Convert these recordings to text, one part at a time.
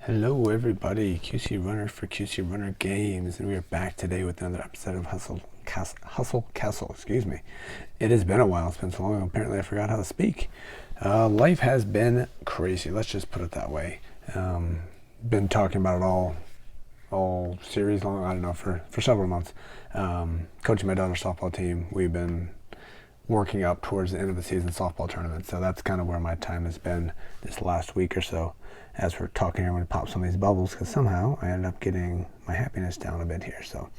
Hello everybody, QC Runner for QC Runner Games, and we are back today with another episode of Hustle Castle, excuse me. It has been a while, it's been so long, apparently I forgot how to speak. Life has been crazy, let's just put it that way. Been talking about it all series long, I don't know, for several months. Coaching my daughter's softball team, we've been working up towards the end of the season softball tournament, so that's kind of where my time has been this last week or so. As we're talking here, I'm going to pop some of these bubbles because somehow I ended up getting my happiness down a bit here. So,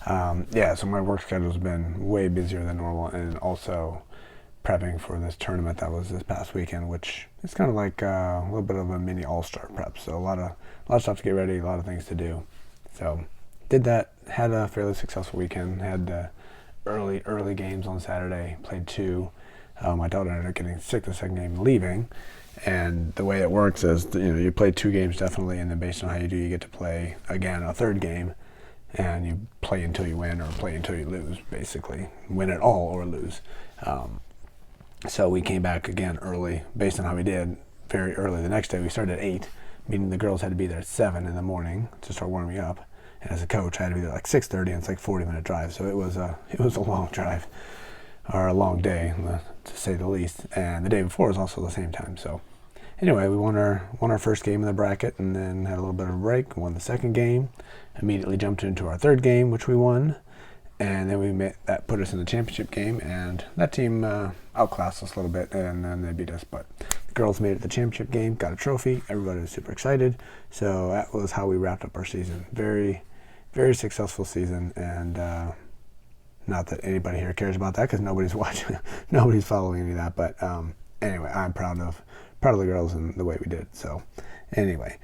so my work schedule's been way busier than normal, and also prepping for this tournament that was this past weekend, which is kind of like a little bit of a mini all-star prep. So a lot of stuff to get ready, a lot of things to do. So did that, had a fairly successful weekend, had early games on Saturday, played two. My daughter ended up getting sick the second game, leaving. And the way it works is, you play two games definitely, and then based on how you do, you get to play again a third game, and you play until you win or play until you lose, basically. Win it all or lose. So we came back again early, based on how we did, very early. The next day we started at 8, meaning the girls had to be there at 7 in the morning to start warming up. And as a coach, I had to be there like 6:30, and it's like 40-minute drive, so it was a long drive, or a long day, to say the least. And the day before was also the same time, so. Anyway, we won our first game in the bracket, and then had a little bit of a break. Won the second game, immediately jumped into our third game, which we won, and then that put us in the championship game. And that team outclassed us a little bit, and then they beat us. But the girls made it to the championship game, got a trophy. Everybody was super excited. So that was how we wrapped up our season. Very, very successful season, and not that anybody here cares about that because nobody's watching, nobody's following any of that. But anyway, I'm proud of the girls and the way we did. So anyway,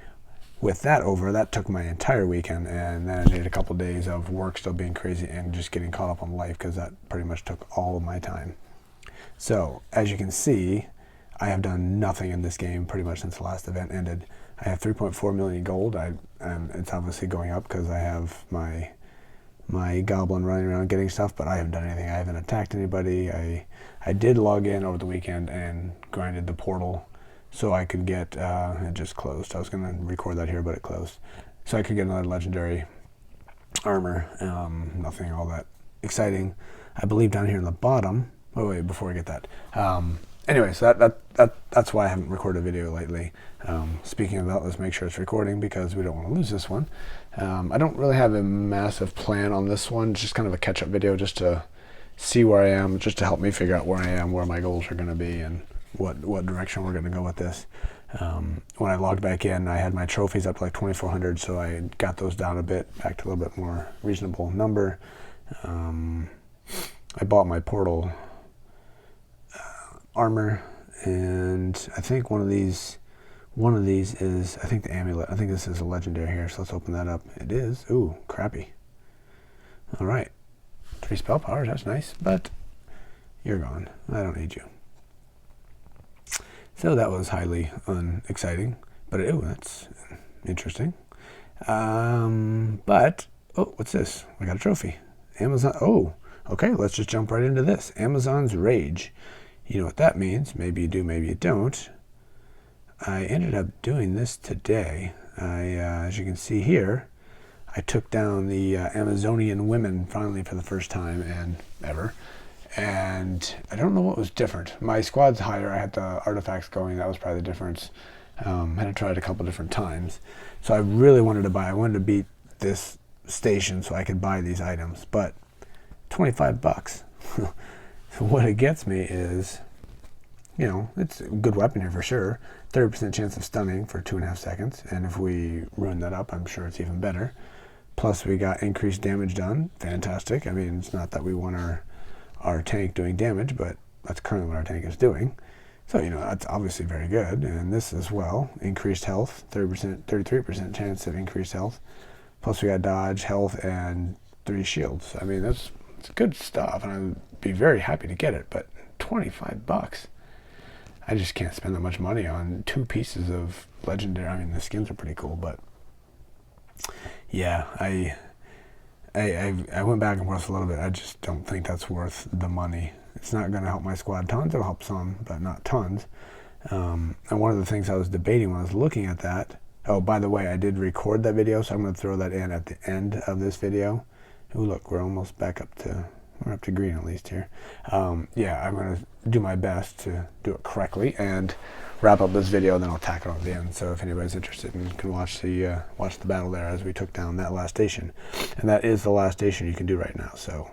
with that over, that took my entire weekend, and then I did a couple of days of work still being crazy and just getting caught up on life because that pretty much took all of my time. So as you can see, I have done nothing in this game pretty much since the last event ended. I have 3.4 million gold. It's obviously going up because I have my goblin running around getting stuff, but I haven't done anything. I haven't attacked anybody. I did log in over the weekend and grinded the portal so I could get, it just closed. I was going to record that here, but it closed. So I could get another legendary armor. Nothing all that exciting. I believe down here in the bottom, wait, before I get that. Anyway, so that's why I haven't recorded a video lately. Speaking of that, let's make sure it's recording because we don't want to lose this one. I don't really have a massive plan on this one, just kind of a catch-up video just to see where I am, just to help me figure out where I am, where my goals are going to be, and what direction we're going to go with this. When I logged back in, I had my trophies up to like 2,400, so I got those down a bit, back to a little bit more reasonable number. I bought my portal armor, and I think one of these is, I think the amulet. I think this is a legendary here, so let's open that up. It is. Ooh, crappy. All right. 3 spell powers, that's nice, but you're gone. I don't need you. So that was highly unexciting, but that's interesting. But, what's this? I got a trophy. Amazon, okay, let's just jump right into this. Amazon's Rage. You know what that means. Maybe you do, maybe you don't. I ended up doing this today. As you can see here, I took down the Amazonian women finally for the first time ever. And I don't know what was different. My squad's higher. I had the artifacts going. That was probably the difference. Had to try it a couple different times. So I really wanted to beat this station so I could buy these items. But $25. So what it gets me is, it's a good weapon here for sure. 30% chance of stunning for 2.5 seconds. And if we ruin that up, I'm sure it's even better. Plus we got increased damage done. Fantastic. I mean, it's not that we want our tank doing damage, but that's currently what our tank is doing. So, that's obviously very good. And this as well, increased health, 33% chance of increased health. Plus we got dodge, health, and 3 shields. I mean, it's good stuff, and I'd be very happy to get it, but $25. I just can't spend that much money on 2 pieces of legendary. I mean, the skins are pretty cool, but yeah, I went back and forth a little bit. I just don't think that's worth the money. It's not going to help my squad tons. It'll help some, but not tons. And one of the things I was debating when I was looking at that, Oh, by the way, I did record that video, so I'm going to throw that in at the end of this video. Ooh, look, we're almost back up to, we're up to green at least here. Yeah, I'm going to do my best to do it correctly and wrap up this video, and then I'll tack it on at the end. So if anybody's interested, and can watch the battle there as we took down that last station. And that is the last station you can do right now. So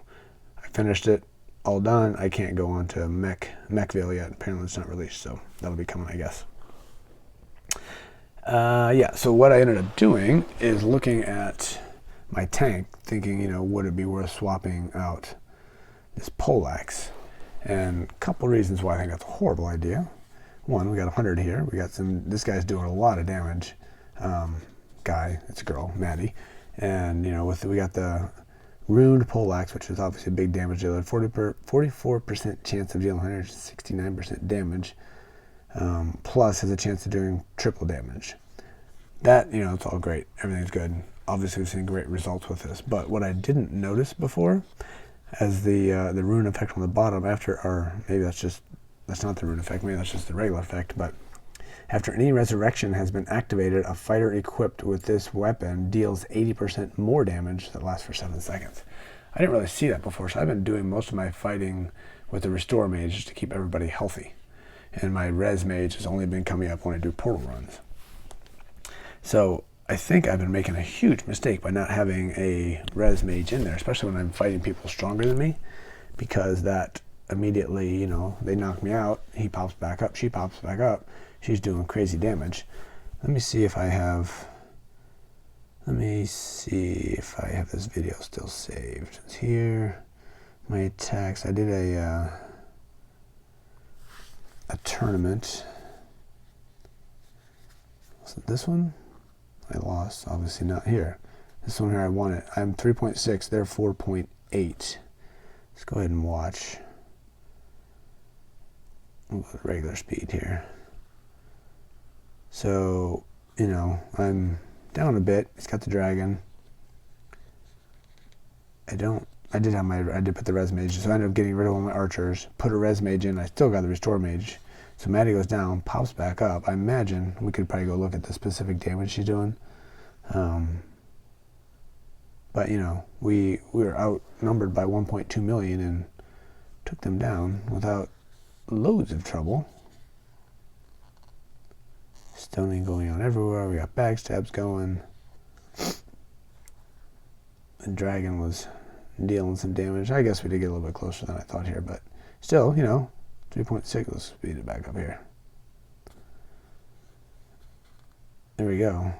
I finished it, all done. I can't go on to Mechville yet. Apparently it's not released, so that'll be coming, I guess. Yeah, so what I ended up doing is looking at my tank, thinking, you know, would it be worth swapping out this poleaxe? And a couple reasons why I think that's a horrible idea. One, we got 100 here. We got this guy's doing a lot of damage. Guy, it's a girl, Maddie. And, you know, we got the runed poleaxe, which is obviously a big damage dealer. 44% chance of dealing 169% damage. Plus has a chance of doing triple damage. That, you know, it's all great. Everything's good. Obviously, we've seen great results with this. But what I didn't notice before, as the rune effect on the bottom, or maybe that's not the rune effect, maybe that's just the regular effect, but after any resurrection has been activated, a fighter equipped with this weapon deals 80% more damage that lasts for 7 seconds. I didn't really see that before, so I've been doing most of my fighting with the restore mage just to keep everybody healthy. And my res mage has only been coming up when I do portal runs. So I think I've been making a huge mistake by not having a res mage in there, especially when I'm fighting people stronger than me, because that immediately, you know, they knock me out, he pops back up, she pops back up, she's doing crazy damage. Let me see if I have this video still saved. It's here, my attacks. I did a tournament. Was it this one? I lost, obviously not here. This one here I won it. I'm 3.6, they're 4.8. Let's go ahead and watch. We'll go to regular speed here. So, you know, I'm down a bit. It's got the dragon. I did put the res mage, so I ended up getting rid of all my archers, put a res mage in, I still got the restore mage. So Maddie goes down, pops back up. I imagine we could probably go look at the specific damage she's doing. But, you know, we were outnumbered by 1.2 million and took them down without loads of trouble. Stoning going on everywhere. We got backstabs going. The dragon was dealing some damage. I guess we did get a little bit closer than I thought here, but still, you know, 3.6, let's speed it back up here. There we go.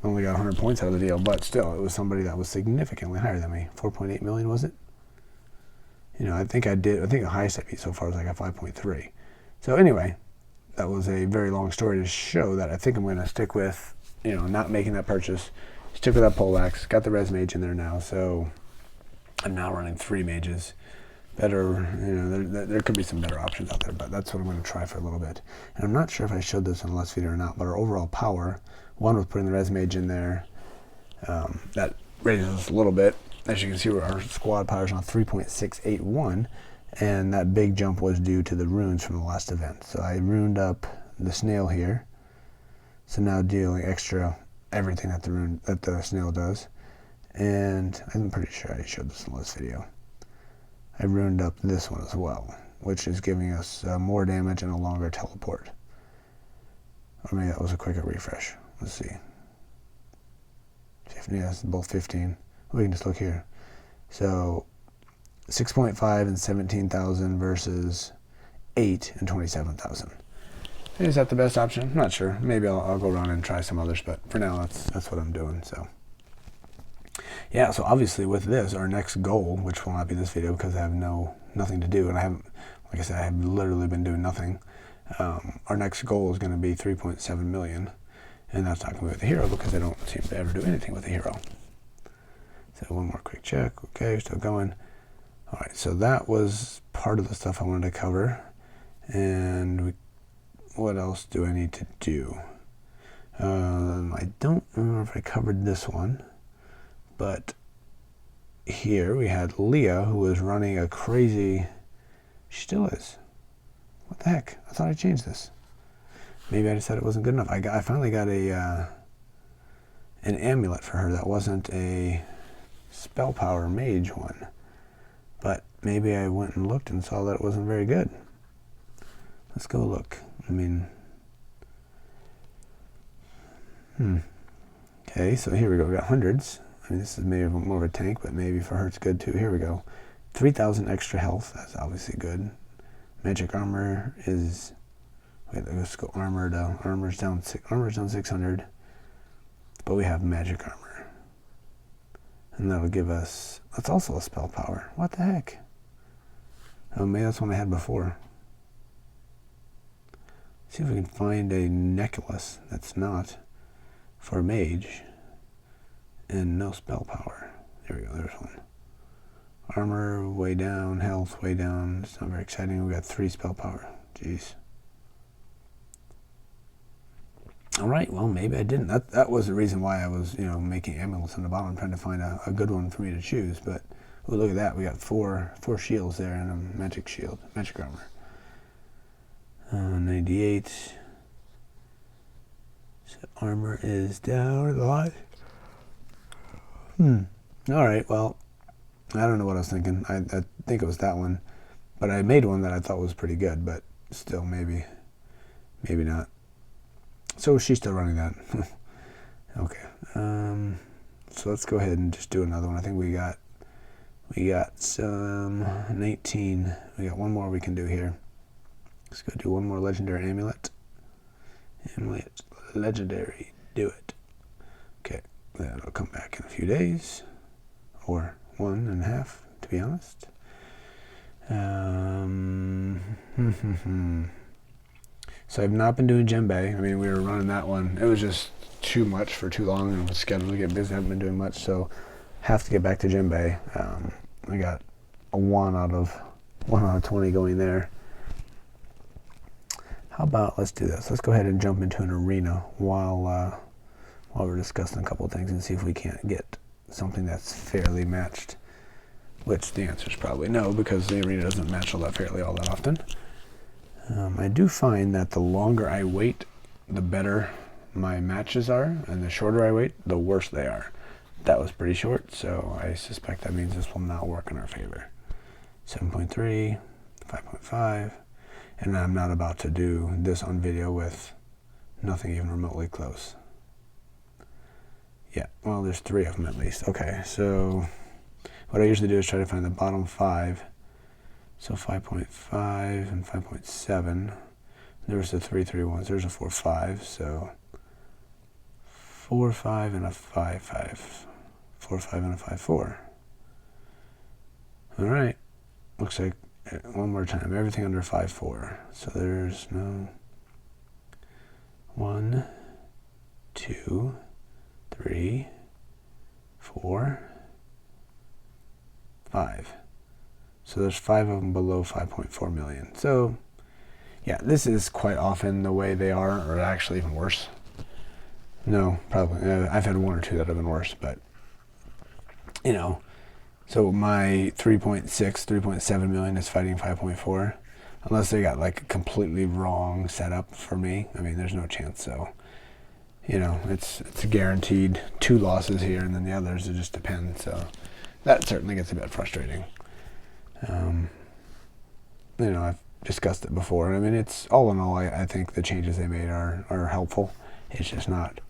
Only got 100 points out of the deal, but still, it was somebody that was significantly higher than me. 4.8 million, was it? You know, I think the highest I beat so far was like a 5.3. So anyway, that was a very long story to show that I think I'm going to stick with, you know, not making that purchase. Stick with that poleaxe. Got the res mage in there now, so I'm now running 3 mages. Better, you know, there could be some better options out there, but that's what I'm going to try for a little bit. And I'm not sure if I showed this on the last video or not, but our overall power, one with putting the res mage in there, that raises us a little bit. As you can see, our squad power is now 3.681, and that big jump was due to the runes from the last event. So I runed up the snail here, so now dealing extra everything that the snail does. And I'm pretty sure I showed this in the last video. I ruined up this one as well, which is giving us more damage and a longer teleport. Or maybe that was a quicker refresh. Let's see. Yeah, it's both 15. We can just look here. So 6.5 and 17,000 versus 8 and 27,000. Is that the best option? I'm not sure. Maybe I'll go around and try some others, but for now that's what I'm doing. So. Yeah, so obviously with this, our next goal, which will not be this video because I have nothing to do, and I haven't, like I said, I have literally been doing nothing. Our next goal is going to be 3.7 million, and that's not going to be with the hero because I don't seem to ever do anything with the hero. So one more quick check. Okay, still going. All right, so that was part of the stuff I wanted to cover, and what else do I need to do? I don't remember if I covered this one. But here we had Leah, who was running a crazy... She still is. What the heck? I thought I changed this. Maybe I decided it wasn't good enough. I finally got a an amulet for her that wasn't a spell power mage one. But maybe I went and looked and saw that it wasn't very good. Let's go look. I mean, okay, so here we go. We got hundreds. I mean, this is maybe more of a tank, but maybe for her it's good too. Here we go. 3,000 extra health. That's obviously good. Magic armor is... Wait, let's go armor down. Armor's down 600. But we have magic armor. And that'll give us... That's also a spell power. What the heck? Oh, maybe that's one I had before. See if we can find a necklace that's not for mage and no spell power. There we go, there's one. Armor way down, health way down. It's not very exciting. We got 3 spell power. Jeez. All right, well, maybe I didn't. That was the reason why I was, making amulets on the bottom, trying to find a good one for me to choose. But oh, look at that. We got four shields there and a magic shield, magic armor. 98. So armor is down a lot. All right, well, I don't know what I was thinking. I think it was that one. But I made one that I thought was pretty good, but still maybe not. So she's still running that. Okay. So let's go ahead and just do another one. I think we got some 19. We got one more we can do here. Let's go do one more legendary amulet. Amulet legendary. Do it. Okay. That'll come back in a few days. Or 1.5, to be honest. So I've not been doing djembe. I mean, we were running that one. It was just too much for too long, and was scheduled to get busy. I haven't been doing much, so have to get back to djembe. I got a 1 out of 20 going there. How about let's do this? Let's go ahead and jump into an arena while we're discussing a couple of things and see if we can't get something that's fairly matched. Which the answer is probably no, because the arena doesn't match all that fairly all that often. I do find that the longer I wait, the better my matches are, and the shorter I wait, the worse they are. That was pretty short, so I suspect that means this will not work in our favor. 7.3, 5.5, and I'm not about to do this on video with nothing even remotely close. Yeah, well, there's 3 of them at least. Okay, so what I usually do is try to find the bottom 5. So 5.5 and 5.7. There's the 3 3 ones. There's a 4 5. So 4 5 and a 5 5. 4 5 and a 5 4. All right. Looks like one more time. Everything under 5 4. So there's no 1, 2, 3, 4, 5. So there's 5 of them below 5.4 million. So, yeah, this is quite often the way they are, or actually even worse. No, probably. I've had 1 or 2 that have been worse, but, so my 3.7 million is fighting 5.4. Unless they got like a completely wrong setup for me. I mean, there's no chance. So, it's guaranteed 2 losses here, and then the others, it just depends. So that certainly gets a bit frustrating. I've discussed it before. I mean, it's all in all, I think the changes they made are helpful. It's just not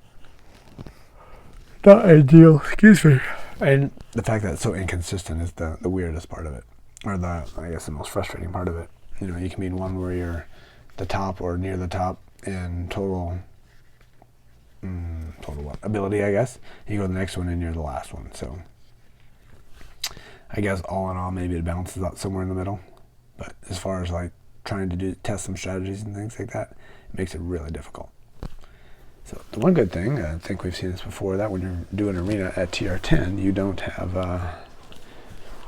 ideal. Excuse me. And the fact that it's so inconsistent is the weirdest part of it, or the most frustrating part of it. You can be in one where you're the top or near the top in total what? Ability, I guess. You go to the next one and you're the last one. So I guess all in all, maybe it balances out somewhere in the middle. But as far as like trying to test some strategies and things like that, it makes it really difficult. So the one good thing, I think we've seen this before, that when you're doing arena at TR10, you don't have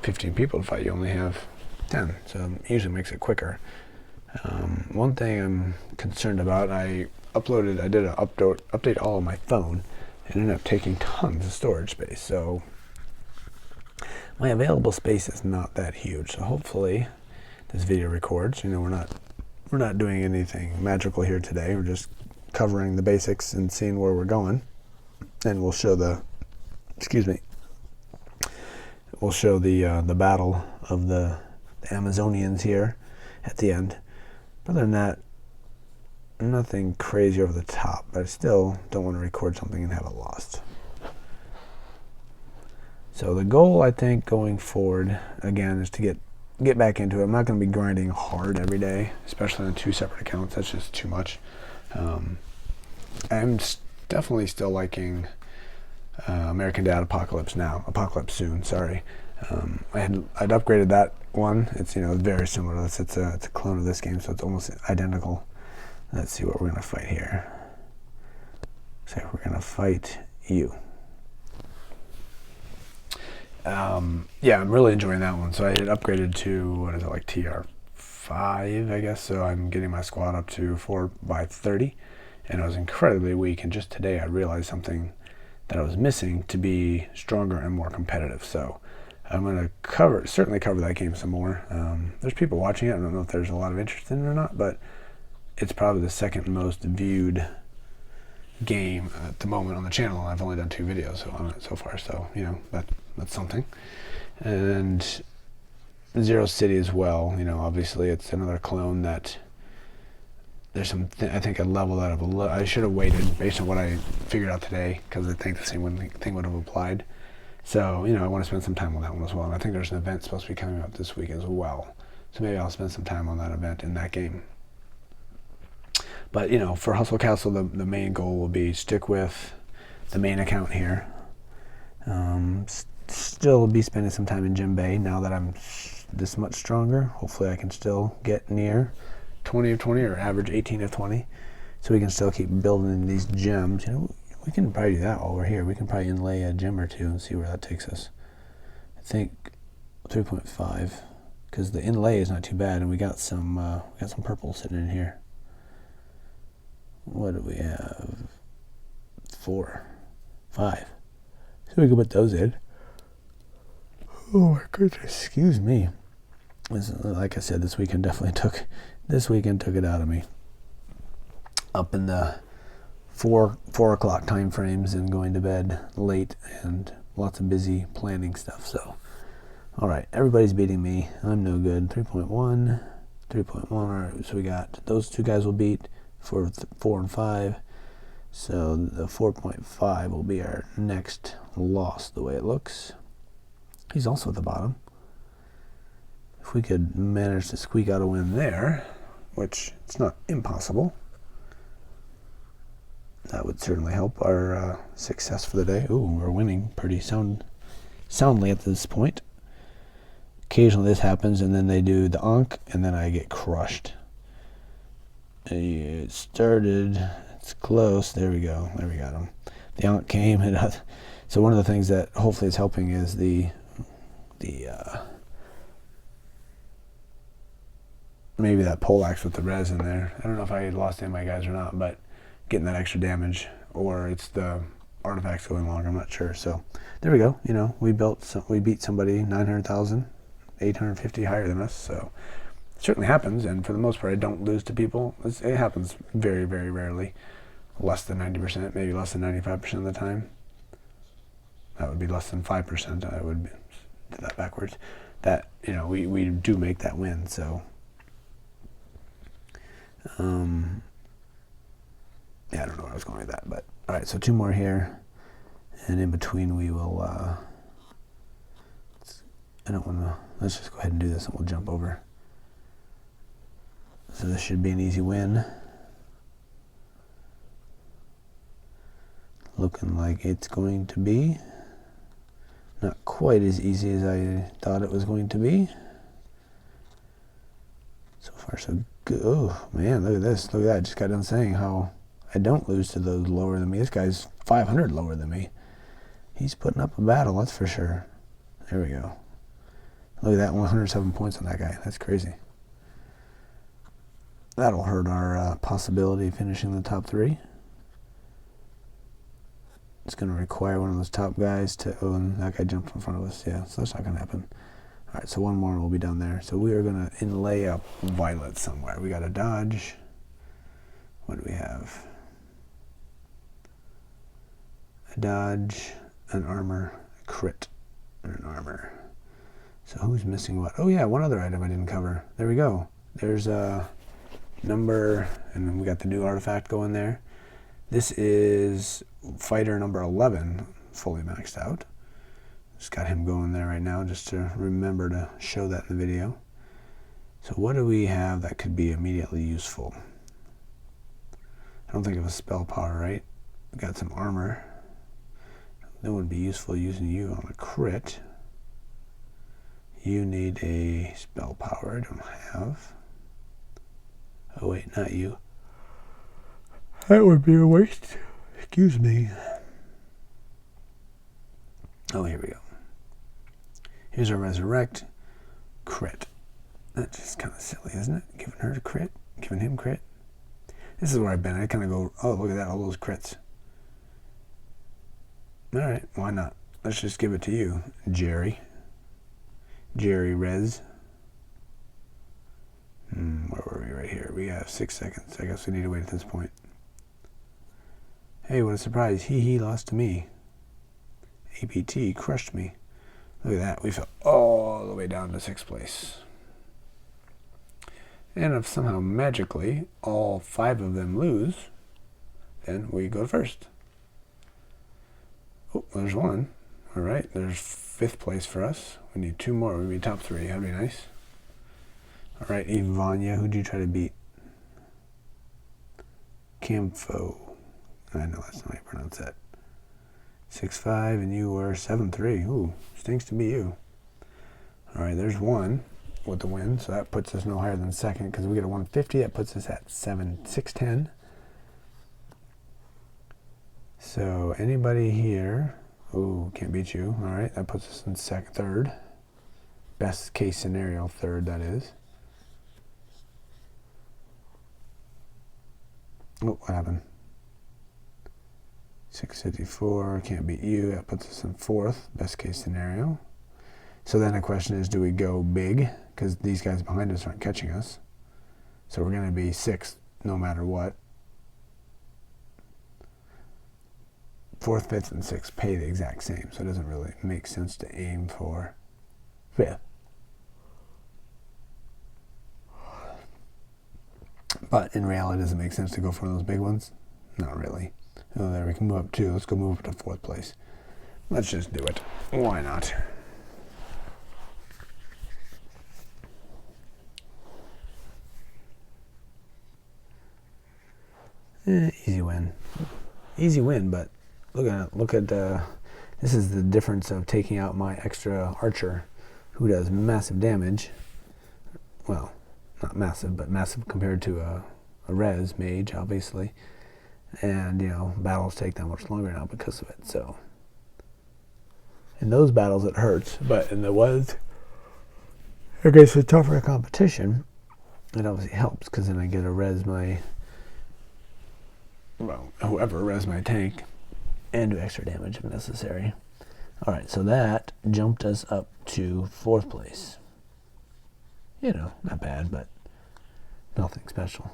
15 people to fight. You only have 10. So it usually makes it quicker. One thing I'm concerned about, I did an update all on my phone, and ended up taking tons of storage space. So my available space is not that huge. So hopefully this video records. We're not doing anything magical here today. We're just covering the basics and seeing where we're going. and we'll show the, we'll show the battle of the Amazonians here at the end. But other than that, nothing crazy over the top, but I still don't want to record something and have it lost. So the goal, I think, going forward, again, is to get back into it. I'm not going to be grinding hard every day, especially on 2 separate accounts. That's just too much. I'm definitely still liking American Dad Apocalypse Soon, sorry. I'd upgraded that one. It's, very similar to this. It's a clone of this game, so it's almost identical. Let's see what we're going to fight here. So we're going to fight you. Yeah, I'm really enjoying that one. So I had upgraded to, TR5, I guess. So I'm getting my squad up to 4x30. And I was incredibly weak. And just today I realized something that I was missing to be stronger and more competitive. So I'm going to certainly cover that game some more. There's people watching it. I don't know if there's a lot of interest in it or not, but it's probably the second most viewed game at the moment on the channel. I've only done 2 videos on it so far, so that's something. And Zero City as well. Obviously it's another clone that there's I think a level that I should have waited based on what I figured out today, because I think the same thing would have applied. So I want to spend some time on that one as well. And I think there's an event supposed to be coming up this week as well, so maybe I'll spend some time on that event in that game. But for Hustle Castle, the main goal will be stick with the main account here. Still be spending some time in Gem Bay now that I'm this much stronger. Hopefully I can still get near 20 of 20 or average 18 of 20, so we can still keep building these gems. We can probably do that while we're here. We can probably inlay a gem or 2 and see where that takes us. I think 3.5, because the inlay is not too bad, and we got some purple sitting in here. What do we have? 4, 5. So we can put those in. Oh my goodness, excuse me. Like I said, this weekend took it out of me. Up in the 4 o'clock time frames and going to bed late, and lots of busy planning stuff. So, all right, everybody's beating me. I'm no good. 3.1. All right, so we got those 2 guys will beat for 4 and 5. So the 4.5 will be our next loss, the way it looks. He's also at the bottom. If we could manage to squeak out a win there, which it's not impossible, that would certainly help our success for the day. Ooh, we're winning pretty soundly at this point. Occasionally this happens, and then they do the Ankh, and then I get crushed. It started, it's close, there we go, there we got him. The Ankh came, and so one of the things that hopefully is helping is maybe that poleaxe with the res in there. I don't know if I lost any of my guys or not, but getting that extra damage, or it's the artifacts going longer, I'm not sure. So there we go. We beat somebody 900,000, 850 higher than us. So it certainly happens, and for the most part, I don't lose to people. It happens very, very rarely. Less than 90%, maybe less than 95% of the time. That would be less than 5%. I would do that backwards. That we do make that win. So. Yeah, I don't know where I was going with that, but all right, so 2 more here, and in between we will let's just go ahead and do this, and we'll jump over. So this should be an easy win. Looking like it's going to be. Not quite as easy as I thought it was going to be. So far so good. Oh man, look at this. Look at that. I just got done saying how I don't lose to those lower than me. This guy's 500 lower than me. He's putting up a battle, that's for sure. There we go. Look at that, 107 points on that guy. That's crazy. That'll hurt our possibility of finishing the top 3. It's going to require one of those top guys to... Oh, and that guy jumped in front of us. Yeah, so that's not going to happen. All right, so 1 more and we'll be down there. So we are going to inlay a violet somewhere. We got to dodge. What do we have? A a dodge, an armor, a crit, and an armor. So who's missing what? Oh yeah, one other item I didn't cover. There we go. There's a number, and then we got the new artifact going there. This is fighter number 11, fully maxed out. Just got him going there right now, just to remember to show that in the video. So what do we have that could be immediately useful? I don't think of a spell power, right? We got some armor. That would be useful using you on a crit. You need a spell power. I don't have. Oh wait, not you. That would be a waste. Excuse me. Oh, here we go. Here's our resurrect. Crit. That's just kind of silly, isn't it? Giving her a crit. Giving him crit. This is where I've been. I kind of go, oh, look at that, all those crits. All right, why not? Let's just give it to you, Jerry. Jerry Rez. Where were we? Right here. We have 6 seconds. I guess we need to wait at this point. Hey, what a surprise. He lost to me. APT crushed me. Look at that. We fell all the way down to 6th place. And if somehow magically all 5 of them lose, then we go first. Oh, there's one. All right, there's 5th place for us. We need 2 more. We need top 3. That'd be nice. All right, Ivania, who'd you try to beat? Camfo. I know that's not how you pronounce that. 6-5, and you were 7-3. Ooh, stinks to be you. All right, there's 1 with the win, so that puts us no higher than 2nd because we get a 150. That puts us at 6-10. So anybody here? Ooh, can't beat you. All right, that puts us in 3rd. Best case scenario, 3rd, that is. Oh, what happened? 654, can't beat you. That puts us in 4th, best case scenario. So then the question is, do we go big? Because these guys behind us aren't catching us. So we're going to be 6th no matter what. 4th, 5th, and 6th pay the exact same, so it doesn't really make sense to aim for 5th. But in reality, does it make sense to go for one of those big ones? Not really. Oh, there, we can move up 2. Let's go move up to 4th place. Let's just do it. Why not? Easy win. Easy win, but look at this is the difference of taking out my extra archer who does massive damage. Well, not massive, but massive compared to a res mage, obviously. And, you know, battles take that much longer now because of it, so. In those battles it hurts, but in the ones against a tougher competition, it obviously helps because then I get to res my, well, whoever res my tank and do extra damage if necessary. Alright, so that jumped us up to 4th place. You know, not bad, but nothing special.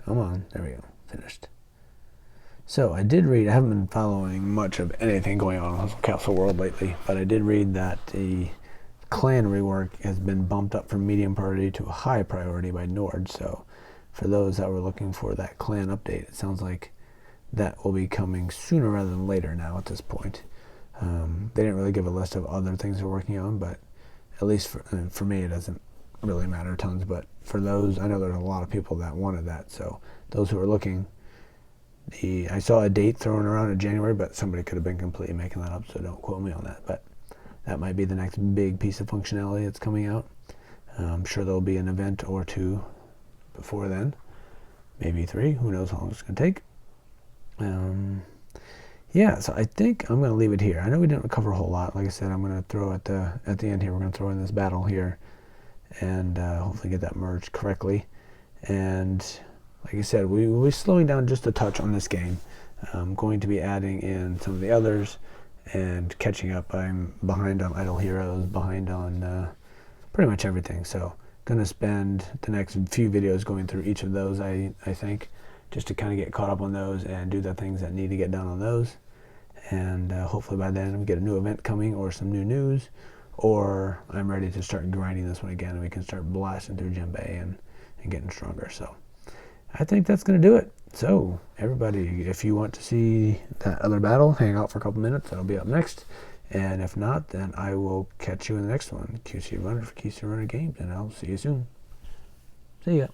Come on, there we go, finished. So I did read, I haven't been following much of anything going on in Hustle Castle World lately, but I did read that the clan rework has been bumped up from medium priority to a high priority by Nord, so for those that were looking for that clan update, it sounds like that will be coming sooner rather than later now at this point. They didn't really give a list of other things they're working on, but at least for me it doesn't really matter tons, but for those, I know there's a lot of people that wanted that, so those who are looking, I saw a date thrown around in January, but somebody could have been completely making that up, so don't quote me on that, but that might be the next big piece of functionality that's coming out. I'm sure there'll be an event or 2 before then, maybe 3, who knows how long it's going to take. Yeah, so I think I'm going to leave it here. I know we didn't cover a whole lot. Like I said, I'm going to throw at the end here, we're going to throw in this battle here and hopefully get that merged correctly. And like I said, we will be slowing down just a touch on this game. I'm going to be adding in some of the others and catching up. I'm behind on Idle Heroes, behind on pretty much everything. So going to spend the next few videos going through each of those, I think, just to kind of get caught up on those and do the things that need to get done on those. And hopefully by then we get a new event coming or some new news, or I'm ready to start grinding this one again and we can start blasting through Jinbei and getting stronger. So I think that's going to do it. So everybody, if you want to see that other battle, hang out for a couple minutes. That'll be up next. And if not, then I will catch you in the next one. QC Runner for QC Runner Games, and I'll see you soon. See ya.